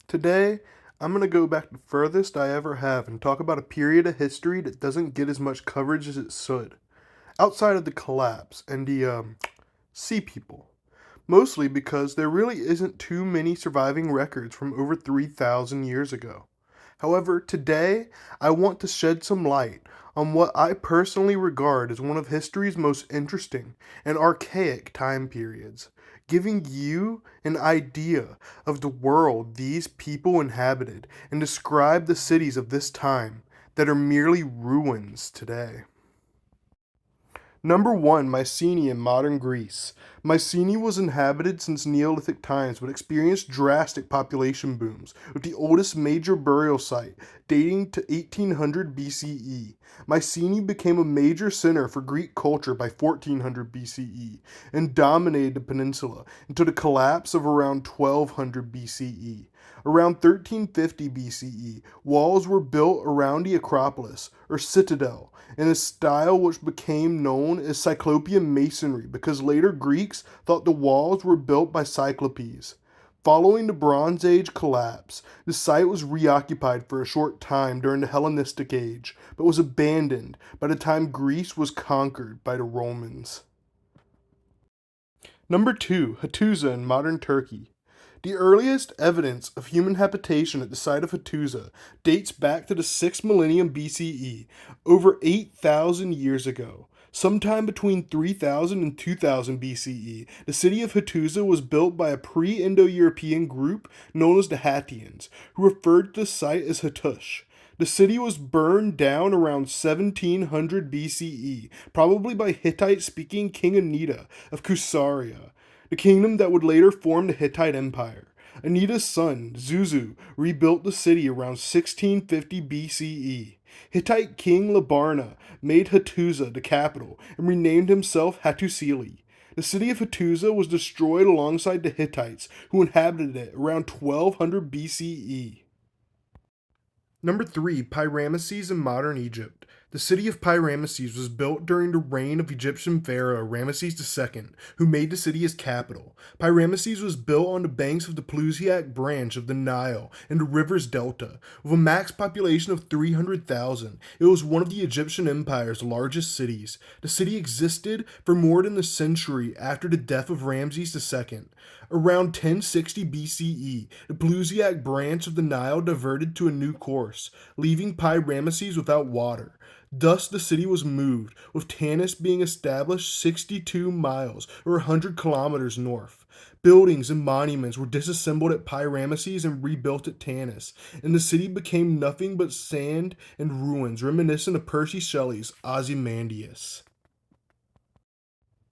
Today, I'm going to go back the furthest I ever have and talk about a period of history that doesn't get as much coverage as it should, outside of the collapse and the sea people. Mostly because there really isn't too many surviving records from over 3,000 years ago. However, today I want to shed some light on what I personally regard as one of history's most interesting and archaic time periods, giving you an idea of the world these people inhabited and describe the cities of this time that are merely ruins today. Number 1, Mycenae in modern Greece. Mycenae was inhabited since Neolithic times but experienced drastic population booms, with the oldest major burial site dating to 1800 BCE. Mycenae became a major center for Greek culture by 1400 BCE and dominated the peninsula until the collapse of around 1200 BCE. Around 1350 BCE, walls were built around the Acropolis, or citadel, in a style which became known as Cyclopean masonry because later Greeks thought the walls were built by Cyclopes. Following the Bronze Age collapse, the site was reoccupied for a short time during the Hellenistic Age, but was abandoned by the time Greece was conquered by the Romans. Number 2, Hattusa in modern Turkey. The earliest evidence of human habitation at the site of Hattusa dates back to the 6th millennium BCE, over 8,000 years ago. Sometime between 3000 and 2000 BCE, the city of Hattusa was built by a pre-Indo-European group known as the Hattians, who referred to the site as Hattush. The city was burned down around 1700 BCE, probably by Hittite-speaking King Anita of Kusaria, the kingdom that would later form the Hittite Empire. Anita's son, Zuzu, rebuilt the city around 1650 BCE. Hittite king Labarna made Hattusa the capital and renamed himself Hattusili. The city of Hattusa was destroyed alongside the Hittites, who inhabited it around 1200 BCE. Number 3, Pi-Ramesses in modern Egypt. The city of Pi-Ramesses was built during the reign of Egyptian pharaoh Ramesses II, who made the city his capital. Pi-Ramesses was built on the banks of the Pelusiac branch of the Nile in the river's delta. With a max population of 300,000, it was one of the Egyptian empire's largest cities. The city existed for more than a century after the death of Ramses II. Around 1060 BCE, the Pelusiac branch of the Nile diverted to a new course, leaving Pi-Ramesses without water. Thus, the city was moved, with Tanis being established 62 miles or 100 kilometers north. Buildings and monuments were disassembled at Pi-Ramesses and rebuilt at Tanis, and the city became nothing but sand and ruins reminiscent of Percy Shelley's Ozymandias.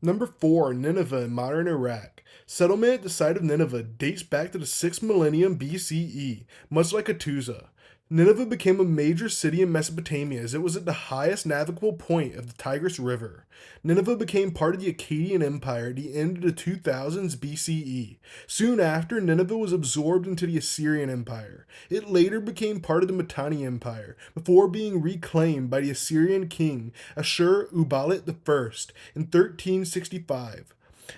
Number 4, Nineveh in modern Iraq. Settlement at the site of Nineveh dates back to the 6th millennium BCE, much like Hattusa. Nineveh became a major city in Mesopotamia as it was at the highest navigable point of the Tigris River. Nineveh became part of the Akkadian Empire at the end of the 2000s BCE. Soon after, Nineveh was absorbed into the Assyrian Empire. It later became part of the Mitanni Empire, before being reclaimed by the Assyrian king Ashur-uballit I in 1365.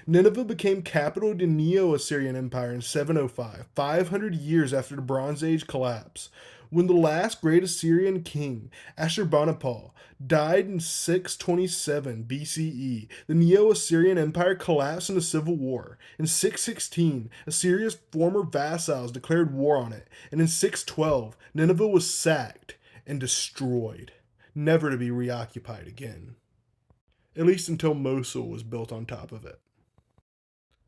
Nineveh became capital of the Neo-Assyrian Empire in 705, 500 years after the Bronze Age collapse. When the last great Assyrian king, Ashurbanipal, died in 627 BCE, the Neo-Assyrian Empire collapsed in a civil war. In 616, Assyria's former vassals declared war on it, and in 612, Nineveh was sacked and destroyed, never to be reoccupied again. At least until Mosul was built on top of it.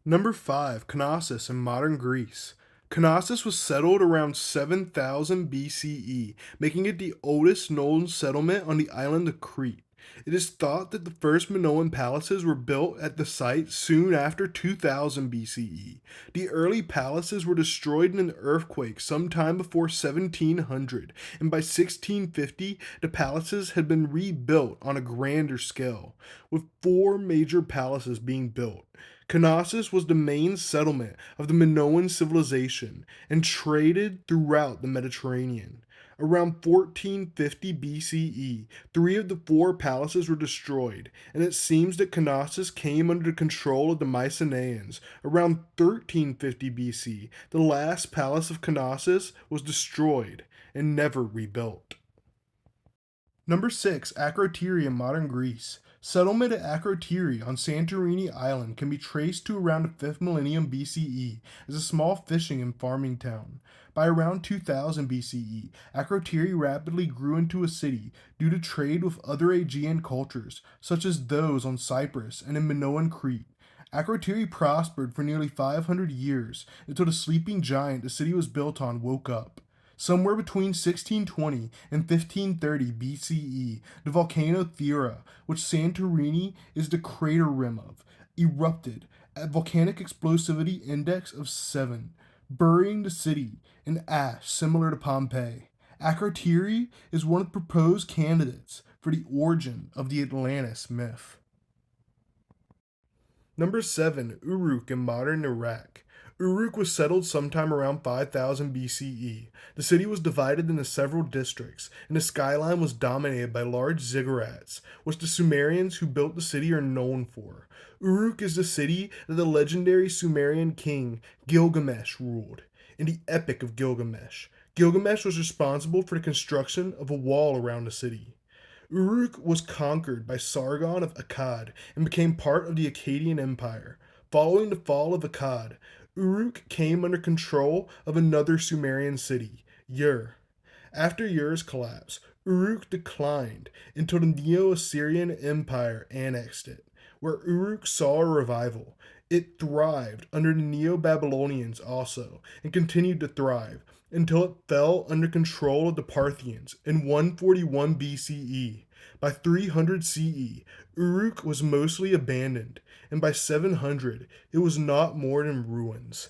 Number 5, Knossos in modern Greece. Knossos was settled around 7000 BCE, making it the oldest known settlement on the island of Crete. It is thought that the first Minoan palaces were built at the site soon after 2000 BCE. The early palaces were destroyed in an earthquake sometime before 1700, and by 1650 the palaces had been rebuilt on a grander scale, with 4 major palaces being built. Knossos was the main settlement of the Minoan civilization and traded throughout the Mediterranean. Around 1450 BCE, three of the four palaces were destroyed, and it seems that Knossos came under the control of the Mycenaeans. Around 1350 BC, the last palace of Knossos was destroyed and never rebuilt. Number 6. Akrotiri in modern Greece. Settlement at Akrotiri on Santorini Island can be traced to around the 5th millennium BCE as a small fishing and farming town. By around 2000 BCE, Akrotiri rapidly grew into a city due to trade with other Aegean cultures, such as those on Cyprus and in Minoan Crete. Akrotiri prospered for nearly 500 years until the sleeping giant the city was built on woke up. Somewhere between 1620 and 1530 BCE, the volcano Thera, which Santorini is the crater rim of, erupted at volcanic explosivity index of 7, burying the city in ash similar to Pompeii. Akrotiri is one of the proposed candidates for the origin of the Atlantis myth. Number 7. Uruk in modern Iraq. Uruk was settled sometime around 5000 BCE. The city was divided into several districts, and the skyline was dominated by large ziggurats, which the Sumerians who built the city are known for. Uruk is the city that the legendary Sumerian king Gilgamesh ruled. In the Epic of Gilgamesh, Gilgamesh was responsible for the construction of a wall around the city. Uruk was conquered by Sargon of Akkad and became part of the Akkadian Empire. Following the fall of Akkad, Uruk came under control of another Sumerian city, Ur. After Ur's collapse, Uruk declined until the Neo-Assyrian Empire annexed it, where Uruk saw a revival. It thrived under the Neo-Babylonians also, and continued to thrive until it fell under control of the Parthians in 141 BCE. By 300 CE, Uruk was mostly abandoned, and by 700, it was not more than ruins.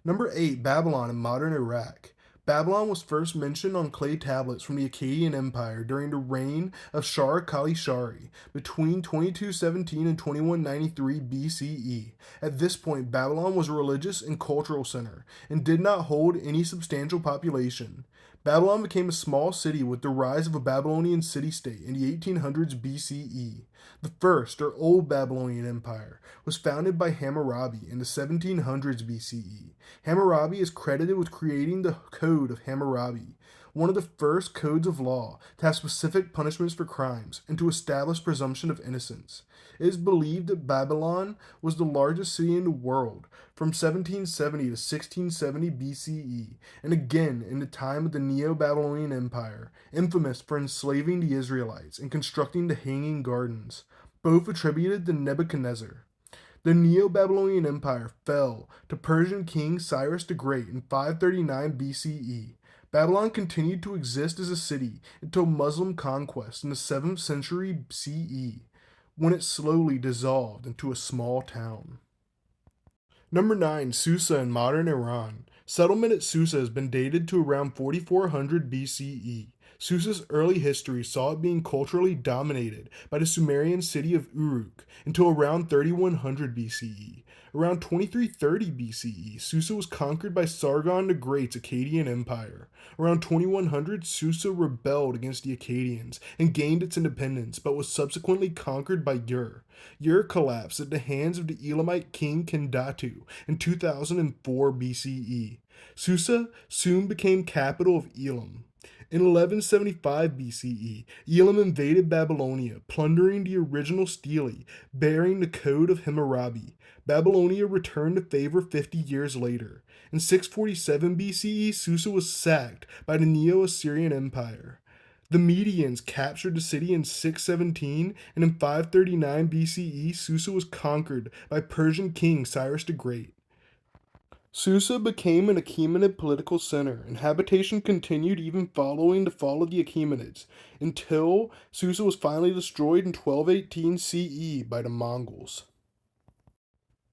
Number 8. Babylon in modern Iraq. Babylon was first mentioned on clay tablets from the Akkadian Empire during the reign of Shar-Kali-Shari between 2217 and 2193 BCE. At this point, Babylon was a religious and cultural center and did not hold any substantial population. Babylon became a small city with the rise of a Babylonian city-state in the 1800s BCE. The first, or Old Babylonian Empire, was founded by Hammurabi in the 1700s BCE. Hammurabi is credited with creating the Code of Hammurabi, one of the first codes of law to have specific punishments for crimes and to establish presumption of innocence. It is believed that Babylon was the largest city in the world from 1770 to 1670 BCE, and again in the time of the Neo-Babylonian Empire, infamous for enslaving the Israelites and constructing the Hanging Gardens, both attributed to Nebuchadnezzar. The Neo-Babylonian Empire fell to Persian king Cyrus the Great in 539 BCE. Babylon continued to exist as a city until Muslim conquest in the 7th century CE, when it slowly dissolved into a small town. Number 9. Susa in modern Iran. Settlement at Susa has been dated to around 4400 BCE. Susa's early history saw it being culturally dominated by the Sumerian city of Uruk until around 3100 BCE. Around 2330 BCE, Susa was conquered by Sargon the Great's Akkadian Empire. Around 2100, Susa rebelled against the Akkadians and gained its independence, but was subsequently conquered by Ur. Ur collapsed at the hands of the Elamite king Kendatu in 2004 BCE. Susa soon became capital of Elam. In 1175 BCE, Elam invaded Babylonia, plundering the original stele, bearing the Code of Hammurabi. Babylonia returned to favor 50 years later. In 647 BCE, Susa was sacked by the Neo-Assyrian Empire. The Medians captured the city in 617, and in 539 BCE, Susa was conquered by Persian king Cyrus the Great. Susa became an Achaemenid political center, and habitation continued even following the fall of the Achaemenids, until Susa was finally destroyed in 1218 CE by the Mongols.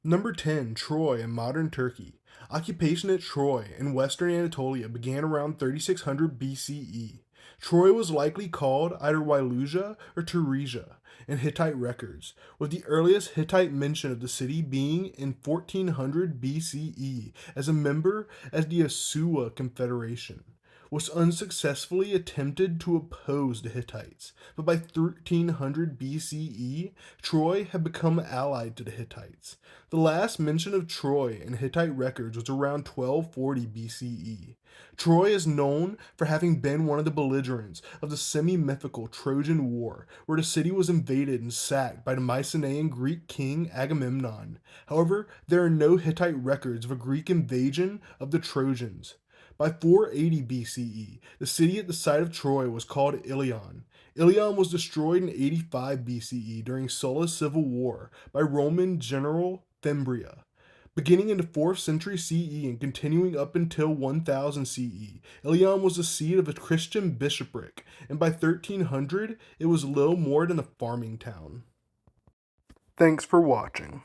Number 10. Troy in modern Turkey. Occupation at Troy in western Anatolia began around 3600 BCE. Troy was likely called either Wailuja or Teresia in Hittite records, with the earliest Hittite mention of the city being in 1400 BCE as a member of the Asuwa Confederation. was unsuccessfully attempted to oppose the Hittites, but by 1300 BCE, Troy had become allied to the Hittites. The last mention of Troy in Hittite records was around 1240 BCE. Troy is known for having been one of the belligerents of the semi-mythical Trojan War, where the city was invaded and sacked by the Mycenaean Greek king Agamemnon. However, there are no Hittite records of a Greek invasion of the Trojans. By 480 BCE, the city at the site of Troy was called Ilion. Ilion was destroyed in 85 BCE during Sulla's civil war by Roman general Fimbria. Beginning in the 4th century CE and continuing up until 1000 CE, Ilion was the seat of a Christian bishopric, and by 1300 it was little more than a farming town. Thanks for watching.